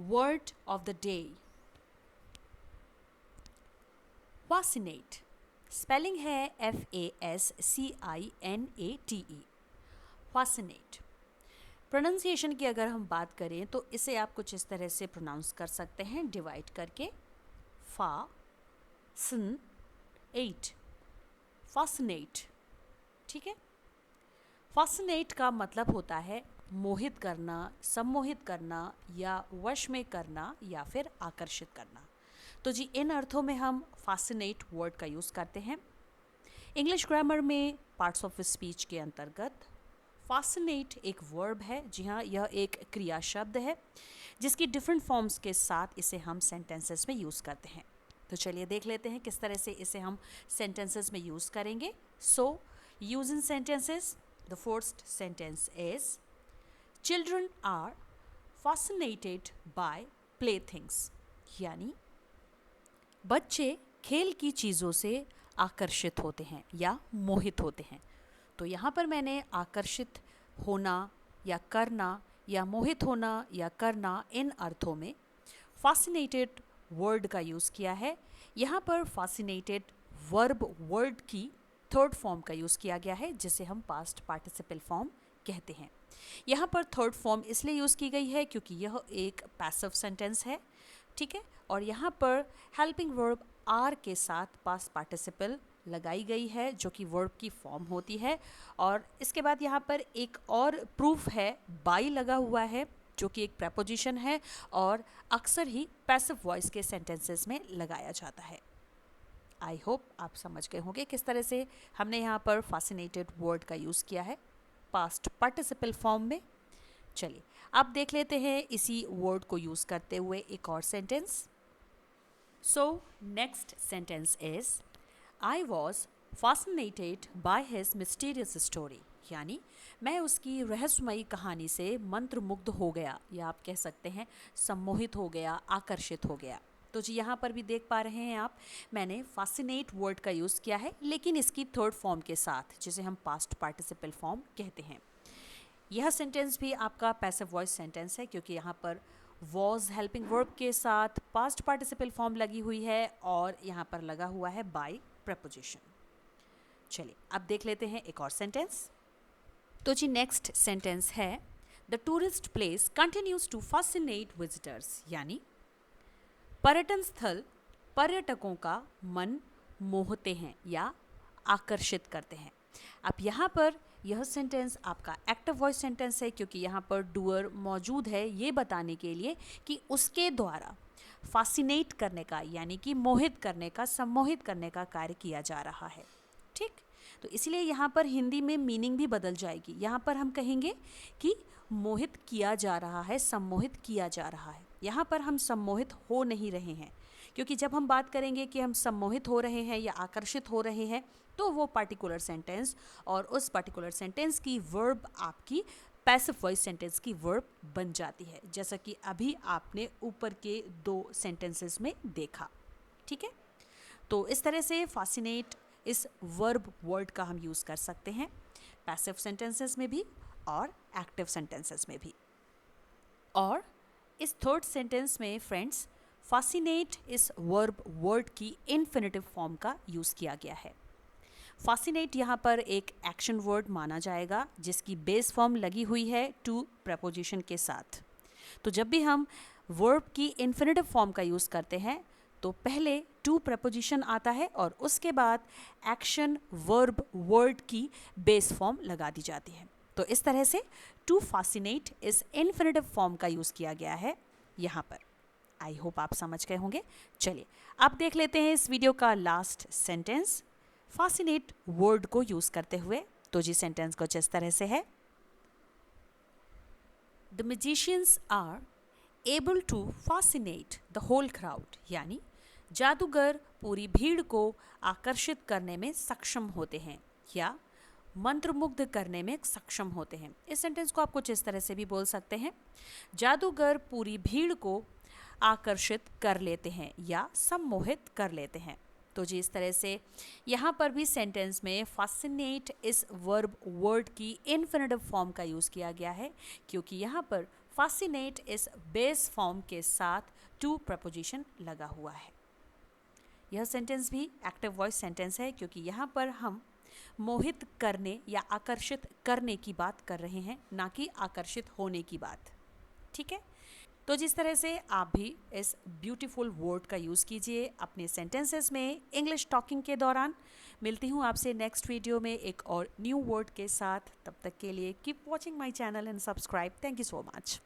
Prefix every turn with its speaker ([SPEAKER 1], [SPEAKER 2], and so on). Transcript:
[SPEAKER 1] Word of the day, fascinate. Spelling है FASCINATE, fascinate. Pronunciation की अगर हम बात करें तो इसे आप कुछ इस तरह से प्रोनाउंस कर सकते हैं, डिवाइड करके, फा सन एट, fascinate. ठीक है. fascinate का मतलब होता है मोहित करना, सम्मोहित करना या वश में करना या फिर आकर्षित करना. तो जी इन अर्थों में हम fascinate वर्ड का यूज़ करते हैं. इंग्लिश ग्रामर में पार्ट्स ऑफ स्पीच के अंतर्गत fascinate एक वर्ब है. जी हाँ, यह एक क्रिया शब्द है जिसकी डिफरेंट फॉर्म्स के साथ इसे हम सेंटेंसेस में यूज़ करते हैं. तो चलिए देख लेते हैं किस तरह से इसे हम सेंटेंसेस में यूज़ करेंगे. So use in sentences. The first sentence is children are fascinated by playthings, यानी बच्चे खेल की चीज़ों से आकर्षित होते हैं या मोहित होते हैं. तो यहाँ पर मैंने आकर्षित होना या करना या मोहित होना या करना इन अर्थों में fascinated वर्ड का यूज़ किया है. यहाँ पर fascinated वर्ब वर्ड की थर्ड फॉर्म का यूज़ किया गया है जिसे हम पास्ट पार्टिसिपल फॉर्म कहते हैं. यहाँ पर थर्ड फॉर्म इसलिए यूज़ की गई है क्योंकि यह एक पैसिव सेंटेंस है. ठीक है. और यहाँ पर हेल्पिंग वर्ब आर के साथ पास्ट पार्टिसिपल लगाई गई है जो कि वर्ब की फॉर्म होती है. और इसके बाद यहाँ पर एक और प्रूफ है, बाई लगा हुआ है जो कि एक प्रेपोजिशन है और अक्सर ही पैसिव वॉइस के सेंटेंसेस में लगाया जाता है. आई होप आप समझ गए होंगे किस तरह से हमने यहाँ पर fascinated वर्ड का यूज़ किया है पास्ट पार्टिसिपल फॉर्म में. चलिए अब देख लेते हैं इसी वर्ड को यूज़ करते हुए एक और sentence. So next sentence is I was fascinated by his mysterious story, यानी मैं उसकी रहस्यमयी कहानी से मंत्रमुग्ध हो गया या आप कह सकते हैं सम्मोहित हो गया, आकर्षित हो गया. तो जी यहाँ पर भी देख पा रहे हैं आप, मैंने fascinate वर्ड का यूज़ किया है लेकिन इसकी थर्ड फॉर्म के साथ जिसे हम पास्ट पार्टिसिपल फॉर्म कहते हैं. यह सेंटेंस भी आपका पैसिव वॉइस सेंटेंस है क्योंकि यहाँ पर वॉज हेल्पिंग वर्ब के साथ पास्ट पार्टिसिपल फॉर्म लगी हुई है और यहाँ पर लगा हुआ है बाय प्रपोजिशन. चलिए अब देख लेते हैं एक और सेंटेंस. तो जी नेक्स्ट सेंटेंस है the tourist place continues to fascinate visitors, यानी पर्यटन स्थल पर्यटकों का मन मोहते हैं या आकर्षित करते हैं. अब यहाँ पर यह सेंटेंस आपका एक्टिव वॉइस सेंटेंस है क्योंकि यहाँ पर डूअर मौजूद है ये बताने के लिए कि उसके द्वारा fascinate करने का यानी कि मोहित करने का, सम्मोहित करने का कार्य किया जा रहा है. ठीक. तो इसलिए यहाँ पर हिंदी में मीनिंग भी बदल जाएगी. यहाँ पर हम कहेंगे कि मोहित किया जा रहा है, सम्मोहित किया जा रहा है. यहाँ पर हम सम्मोहित हो नहीं रहे हैं क्योंकि जब हम बात करेंगे कि हम सम्मोहित हो रहे हैं या आकर्षित हो रहे हैं तो वो पर्टिकुलर सेंटेंस और उस पर्टिकुलर सेंटेंस की वर्ब आपकी पैसिव वॉइस सेंटेंस की वर्ब बन जाती है, जैसा कि अभी आपने ऊपर के दो सेंटेंसेस में देखा. ठीक है. तो इस तरह से fascinate इस वर्ब वर्ड का हम यूज़ कर सकते हैं पैसिव सेंटेंसेस में भी और एक्टिव सेंटेंसेस में भी. और इस थर्ड सेंटेंस में फ्रेंड्स fascinate इस वर्ब वर्ड की इन्फिनिटिव फॉर्म का यूज़ किया गया है. fascinate यहाँ पर एक एक्शन वर्ड माना जाएगा जिसकी बेस फॉर्म लगी हुई है टू प्रपोजिशन के साथ. तो जब भी हम वर्ब की इन्फिनिटिव फॉर्म का यूज़ करते हैं तो पहले टू प्रपोजिशन आता है और उसके बाद एक्शन वर्ब वर्ड की बेस फॉर्म लगा दी जाती है. तो इस तरह से टू fascinate इस इन्फिनिटिव फॉर्म का यूज़ किया गया है यहाँ पर. आई होप आप समझ गए होंगे. चलिए अब देख लेते हैं इस वीडियो का लास्ट सेंटेंस fascinate वर्ड को यूज़ करते हुए. तो जी सेंटेंस कुछ इस तरह से है the magicians are able to fascinate the whole crowd, यानी जादूगर पूरी भीड़ को आकर्षित करने में सक्षम होते हैं या मंत्रमुग्ध करने में सक्षम होते हैं. इस सेंटेंस को आप कुछ इस तरह से भी बोल सकते हैं जादूगर पूरी भीड़ को आकर्षित कर लेते हैं या सम्मोहित कर लेते हैं. तो जी इस तरह से यहाँ पर भी सेंटेंस में fascinate इस वर्ब वर्ड की इन्फिनिटिव फॉर्म का यूज़ किया गया है क्योंकि यहाँ पर fascinate इस बेस फॉर्म के साथ to प्रपोजिशन लगा हुआ है। यह सेंटेंस भी एक्टिव वॉइस सेंटेंस है क्योंकि यहाँ पर हम मोहित करने या आकर्षित करने की बात कर रहे हैं, ना कि आकर्षित होने की बात। ठीक है, तो जिस तरह से आप भी इस ब्यूटीफुल वर्ड का यूज़ कीजिए अपने सेंटेंसेस में इंग्लिश टॉकिंग के दौरान। मिलती हूँ आपसे नेक्स्ट वीडियो में एक और न्यू वर्ड के साथ। तब तक के लिए keep watching my channel and subscribe. Thank you so much.